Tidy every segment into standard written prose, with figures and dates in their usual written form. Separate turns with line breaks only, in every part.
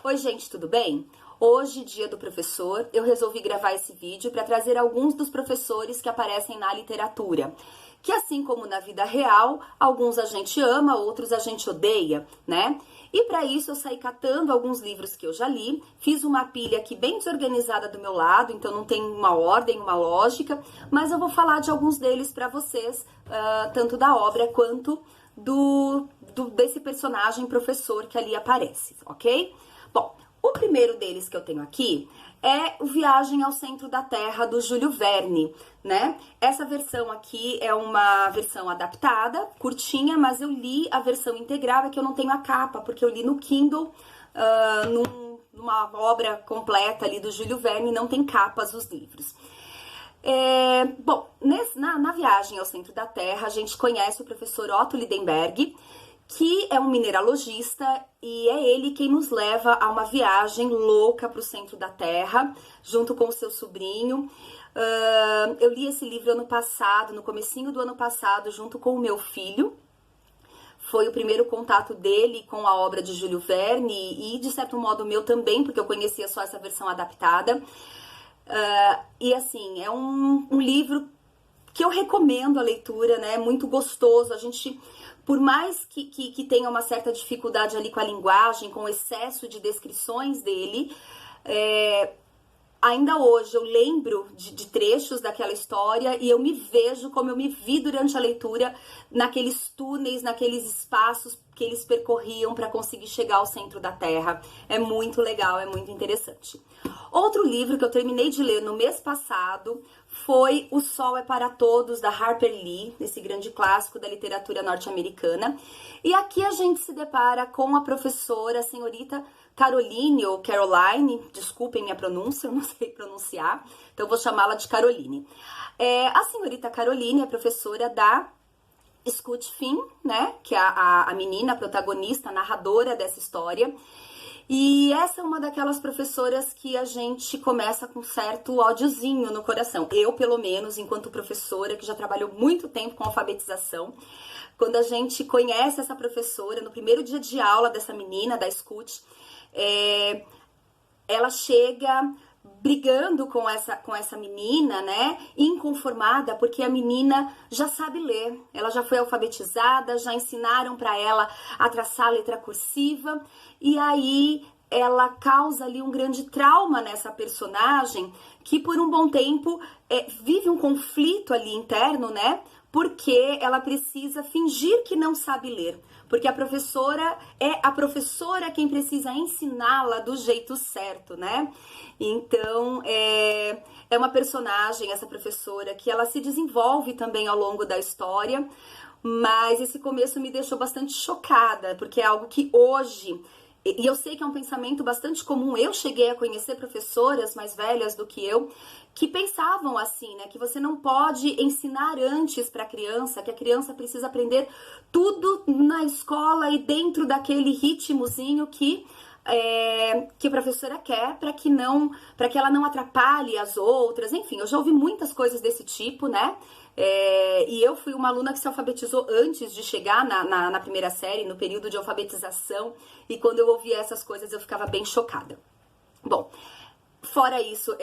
Oi, gente, tudo bem? Hoje, dia do professor, eu resolvi gravar esse vídeo para trazer alguns dos professores que aparecem na literatura. Que assim como na vida real, alguns a gente ama, outros a gente odeia, né? E para isso eu saí catando alguns livros que eu já li, fiz uma pilha aqui bem desorganizada do meu lado, então não tem uma ordem, uma lógica, mas eu vou falar de alguns deles para vocês, tanto da obra quanto desse personagem professor que ali aparece, ok? Bom, o primeiro deles que eu tenho aqui é o Viagem ao Centro da Terra, do Júlio Verne, né? Essa versão aqui é uma versão adaptada, curtinha, mas eu li a versão integral, é que eu não tenho a capa, porque eu li no Kindle, numa obra completa ali do Júlio Verne, não tem capas os livros. Bom, na Viagem ao Centro da Terra, a gente conhece o professor Otto Lidenberg, que é um mineralogista e é ele quem nos leva a uma viagem louca para o centro da Terra, junto com o seu sobrinho. Eu li esse livro ano passado, no comecinho do ano passado, junto com o meu filho. Foi o primeiro contato dele com a obra de Júlio Verne e, de certo modo, o meu também, porque eu conhecia só essa versão adaptada. E, assim, é um livro que eu recomendo a leitura, né? É muito gostoso. A gente, por mais que tenha uma certa dificuldade ali com a linguagem, com o excesso de descrições dele, ainda hoje eu lembro de trechos daquela história e eu me vejo como eu me vi durante a leitura naqueles túneis, naqueles espaços que eles percorriam para conseguir chegar ao centro da Terra. É muito legal, é muito interessante. Outro livro que eu terminei de ler no mês passado foi O Sol é para Todos, da Harper Lee, esse grande clássico da literatura norte-americana. E aqui a gente se depara com a professora, a senhorita Caroline, ou Caroline, desculpem minha pronúncia, eu não sei pronunciar, então eu vou chamá-la de Caroline. A senhorita Caroline é professora da Scout Finn, né, que é a menina, a protagonista, a narradora dessa história. E essa é uma daquelas professoras que a gente começa com certo ódiozinho no coração. Eu, pelo menos, enquanto professora, que já trabalhou muito tempo com alfabetização, quando a gente conhece essa professora, no primeiro dia de aula dessa menina, da Scout, ela chega brigando com essa menina, né, inconformada, porque a menina já sabe ler, ela já foi alfabetizada, já ensinaram para ela a traçar a letra cursiva, e aí ela causa ali um grande trauma nessa personagem, que por um bom tempo vive um conflito ali interno, né, porque ela precisa fingir que não sabe ler, porque a professora é a professora quem precisa ensiná-la do jeito certo, né? Então, é uma personagem, essa professora, que ela se desenvolve também ao longo da história, mas esse começo me deixou bastante chocada, porque é algo que hoje... E eu sei que é um pensamento bastante comum. Eu cheguei a conhecer professoras mais velhas do que eu, que pensavam assim, né? Que você não pode ensinar antes para a criança, que a criança precisa aprender tudo na escola e dentro daquele ritmozinho que a professora quer para que ela não atrapalhe as outras. Enfim, eu já ouvi muitas coisas desse tipo, né? E eu fui uma aluna que se alfabetizou antes de chegar na primeira série, no período de alfabetização, e quando eu ouvia essas coisas eu ficava bem chocada. Bom, fora isso,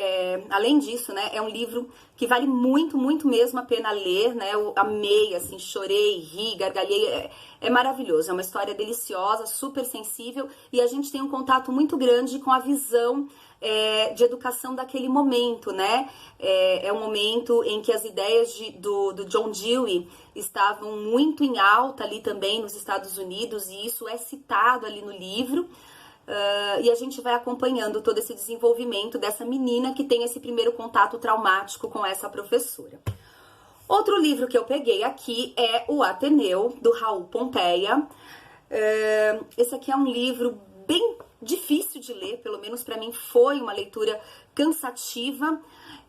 além disso, né, é um livro que vale muito, muito mesmo a pena ler, né? Eu amei, assim, chorei, ri, gargalhei, é maravilhoso, é uma história deliciosa, super sensível, e a gente tem um contato muito grande com a visão de educação daquele momento, né? É um momento em que as ideias do John Dewey estavam muito em alta ali também nos Estados Unidos, e isso é citado ali no livro. E a gente vai acompanhando todo esse desenvolvimento dessa menina que tem esse primeiro contato traumático com essa professora. Outro livro que eu peguei aqui é O Ateneu, do Raul Pompeia. Esse aqui é um livro bem difícil de ler, pelo menos para mim foi uma leitura cansativa,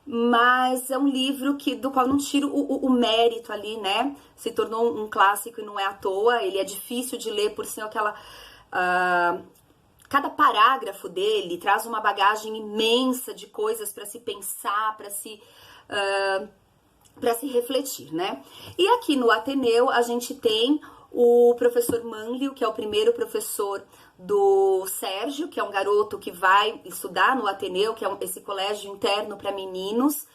mas é um livro do qual não tiro o mérito ali, né? Se tornou um clássico e não é à toa, ele é difícil de ler por ser aquela... Cada parágrafo dele traz uma bagagem imensa de coisas para se pensar, para se refletir, né? E aqui no Ateneu a gente tem o professor Manlio, que é o primeiro professor do Sérgio, que é um garoto que vai estudar no Ateneu, que é esse colégio interno para meninos.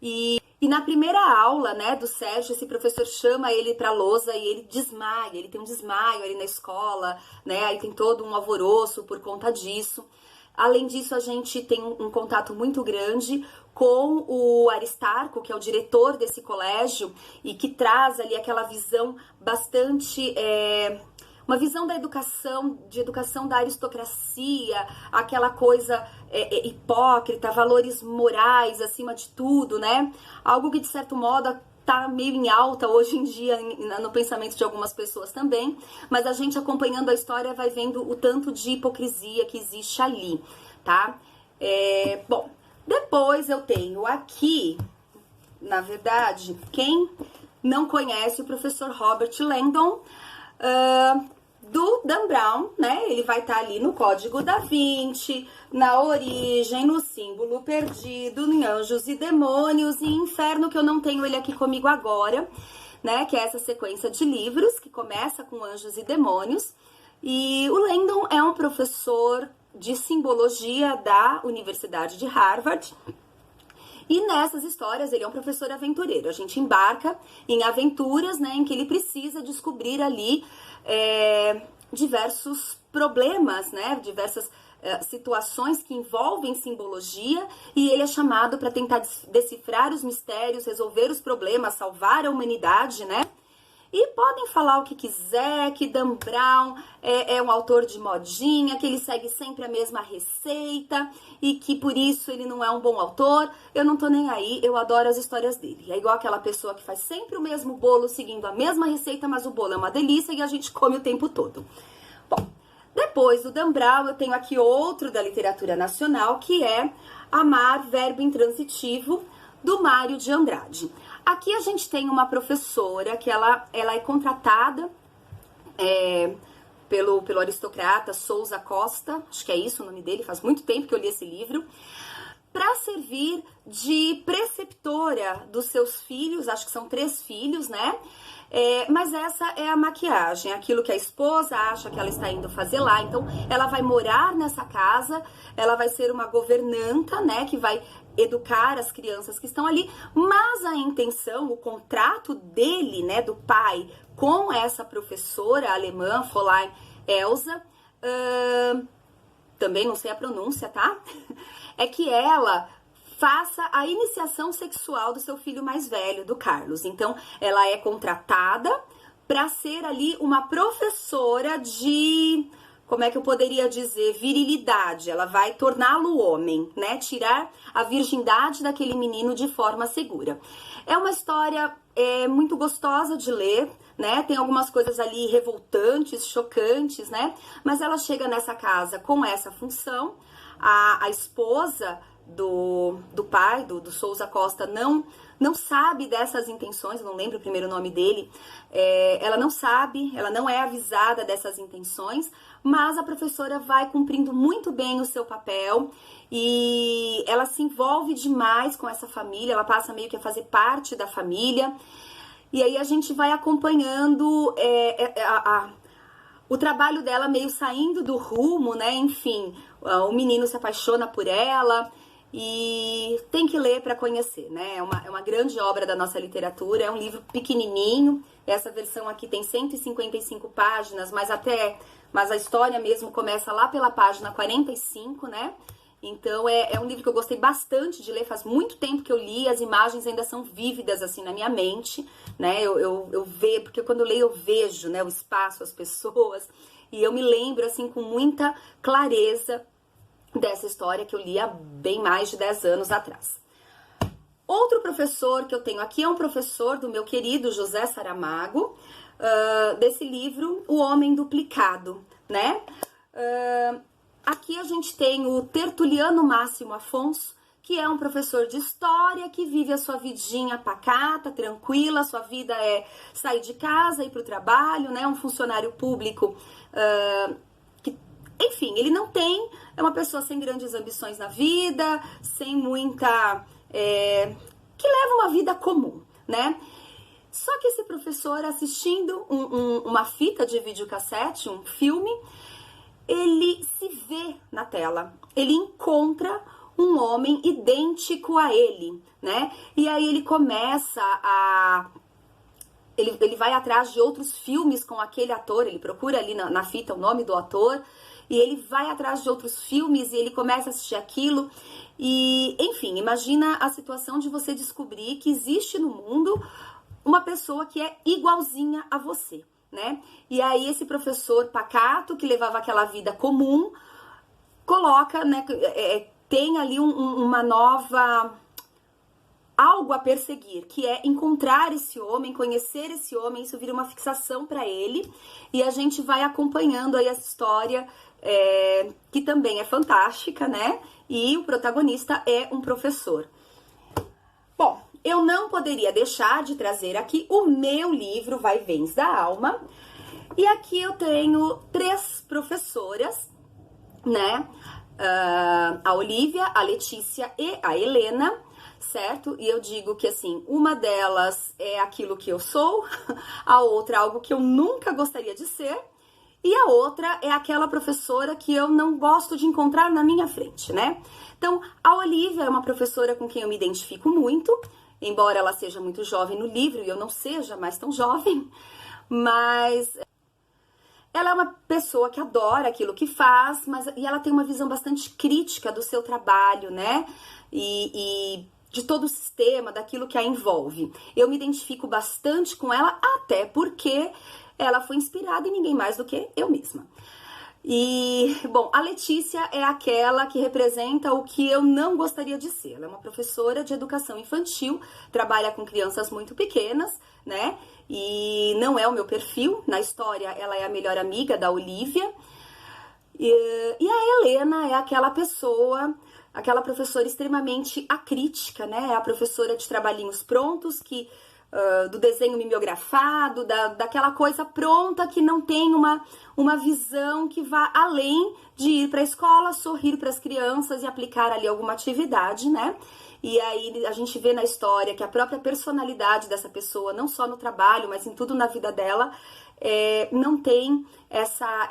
E na primeira aula, né, do Sérgio, esse professor chama ele pra lousa e ele desmaia, ele tem um desmaio ali na escola, né, aí tem todo um alvoroço por conta disso. Além disso, a gente tem um contato muito grande com o Aristarco, que é o diretor desse colégio, e que traz ali aquela visão bastante... uma visão da educação, de educação da aristocracia, aquela coisa hipócrita, valores morais acima de tudo, né? Algo que, de certo modo, tá meio em alta hoje em dia no pensamento de algumas pessoas também, mas a gente acompanhando a história vai vendo o tanto de hipocrisia que existe ali, tá? Bom, depois eu tenho aqui, na verdade, quem não conhece o professor Robert Langdon, do Dan Brown, né? Ele vai estar ali no Código da Vinci, na Origem, no Símbolo Perdido, em Anjos e Demônios e Inferno, que eu não tenho ele aqui comigo agora, né? Que é essa sequência de livros que começa com Anjos e Demônios. E o Langdon é um professor de simbologia da Universidade de Harvard. E nessas histórias ele é um professor aventureiro. A gente embarca em aventuras, né, em que ele precisa descobrir ali diversos problemas, né, diversas situações que envolvem simbologia, e ele é chamado para tentar decifrar os mistérios, resolver os problemas, salvar a humanidade, né? E podem falar o que quiser, que Dan Brown é um autor de modinha, que ele segue sempre a mesma receita e que por isso ele não é um bom autor. Eu não tô nem aí, eu adoro as histórias dele. É igual aquela pessoa que faz sempre o mesmo bolo, seguindo a mesma receita, mas o bolo é uma delícia e a gente come o tempo todo. Bom, depois do Dan Brown, eu tenho aqui outro da literatura nacional, que é Amar, Verbo Intransitivo, do Mário de Andrade. Aqui a gente tem uma professora que ela é contratada pelo aristocrata Souza Costa, acho que é isso o nome dele, faz muito tempo que eu li esse livro, para servir de preceptora dos seus filhos, acho que são 3 filhos, né? Mas essa é a maquiagem, aquilo que a esposa acha que ela está indo fazer lá. Então, ela vai morar nessa casa, ela vai ser uma governanta, né, que vai educar as crianças que estão ali, mas a intenção, o contrato dele, né, do pai, com essa professora alemã, Fräulein Elsa, também não sei a pronúncia, tá? É que ela faça a iniciação sexual do seu filho mais velho, do Carlos. Então, ela é contratada para ser ali uma professora de, como é que eu poderia dizer, virilidade. Ela vai torná-lo homem, né? Tirar a virgindade daquele menino de forma segura. É uma história muito gostosa de ler, né? Tem algumas coisas ali revoltantes, chocantes, né? Mas ela chega nessa casa com essa função. A esposa do pai, do Souza Costa, não sabe dessas intenções, eu não lembro o primeiro nome dele, ela não sabe, ela não é avisada dessas intenções, mas a professora vai cumprindo muito bem o seu papel e ela se envolve demais com essa família, ela passa meio que a fazer parte da família, e aí a gente vai acompanhando o trabalho dela meio saindo do rumo, né, enfim, o menino se apaixona por ela. E tem que ler para conhecer, né? É uma grande obra da nossa literatura, é um livro pequenininho. Essa versão aqui tem 155 páginas, mas a história mesmo começa lá pela página 45, né? Então é um livro que eu gostei bastante de ler, faz muito tempo que eu li, as imagens ainda são vívidas assim na minha mente, né? Eu vejo, porque quando eu leio eu vejo, né, o espaço, as pessoas, e eu me lembro assim com muita clareza dessa história que eu li há bem mais de 10 anos atrás. Outro professor que eu tenho aqui é um professor do meu querido José Saramago, desse livro, O Homem Duplicado, né? Aqui a gente tem o Tertuliano Máximo Afonso, que é um professor de história que vive a sua vidinha pacata, tranquila, sua vida é sair de casa, ir para o trabalho, né? Um funcionário público enfim, ele não tem, é uma pessoa sem grandes ambições na vida, sem muita, que leva uma vida comum, né? Só que esse professor, assistindo uma fita de videocassete, um filme, ele se vê na tela, ele encontra um homem idêntico a ele, né? E aí ele começa a... Ele vai atrás de outros filmes com aquele ator, ele procura ali na fita o nome do ator, e ele vai atrás de outros filmes e ele começa a assistir aquilo. E, enfim, imagina a situação de você descobrir que existe no mundo uma pessoa que é igualzinha a você, né? E aí esse professor pacato, que levava aquela vida comum, coloca, né, tem ali uma nova... algo a perseguir, que é encontrar esse homem, conhecer esse homem, isso vira uma fixação para ele, e a gente vai acompanhando aí essa história, que também é fantástica, né? E o protagonista é um professor. Bom, eu não poderia deixar de trazer aqui o meu livro Vai Vens da Alma, e aqui eu tenho 3 professoras, né? A Olivia, a Letícia e a Helena, certo? E eu digo que, assim, uma delas é aquilo que eu sou, a outra algo que eu nunca gostaria de ser, e a outra é aquela professora que eu não gosto de encontrar na minha frente, né? Então, a Olivia é uma professora com quem eu me identifico muito, embora ela seja muito jovem no livro e eu não seja mais tão jovem, mas... ela é uma pessoa que adora aquilo que faz, e ela tem uma visão bastante crítica do seu trabalho, né? E de todo o sistema, daquilo que a envolve. Eu me identifico bastante com ela, até porque ela foi inspirada em ninguém mais do que eu mesma. E, bom, a Letícia é aquela que representa o que eu não gostaria de ser. Ela é uma professora de educação infantil, trabalha com crianças muito pequenas, né? E não é o meu perfil. Na história, ela é a melhor amiga da Olivia. E a Helena é aquela pessoa, aquela professora extremamente acrítica, né? É a professora de trabalhinhos prontos, do desenho mimeografado, daquela coisa pronta que não tem uma visão que vá além de ir para a escola, sorrir para as crianças e aplicar ali alguma atividade, né? E aí a gente vê na história que a própria personalidade dessa pessoa, não só no trabalho, mas em tudo na vida dela, não tem essa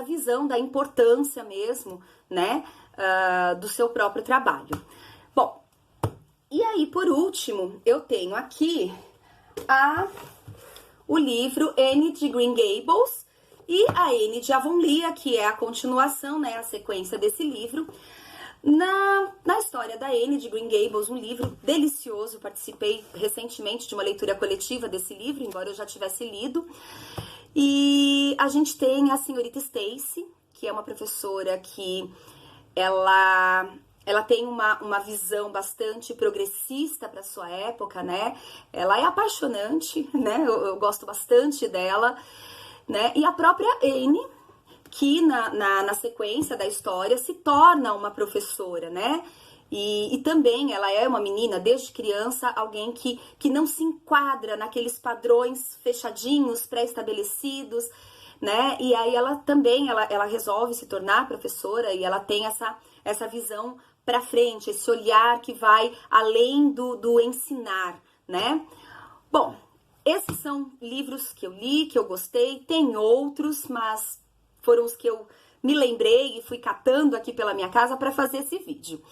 visão da importância mesmo, né, do seu próprio trabalho. Bom, e aí, por último, eu tenho aqui o livro Anne de Green Gables e a Anne de Avonlea, que é a continuação, né, a sequência desse livro. Na história da Anne de Green Gables, um livro delicioso, participei recentemente de uma leitura coletiva desse livro, embora eu já tivesse lido. E a gente tem a senhorita Stacy, que é uma professora que ela tem uma visão bastante progressista para sua época, né? Ela é apaixonante, né? Eu gosto bastante dela, né? E a própria Anne, que na sequência da história se torna uma professora, né? E também ela é uma menina, desde criança, alguém que não se enquadra naqueles padrões fechadinhos, pré-estabelecidos, né? E aí ela também, ela resolve se tornar professora e ela tem essa visão para frente, esse olhar que vai além do ensinar, né? Bom, esses são livros que eu li, que eu gostei, tem outros, mas foram os que eu me lembrei e fui catando aqui pela minha casa para fazer esse vídeo.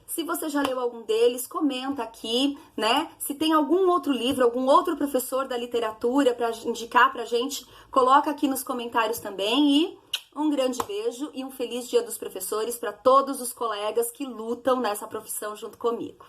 Se você já leu algum deles, comenta aqui, né? Se tem algum outro livro, algum outro professor da literatura para indicar pra gente, coloca aqui nos comentários também. E um grande beijo e um feliz Dia dos Professores para todos os colegas que lutam nessa profissão junto comigo.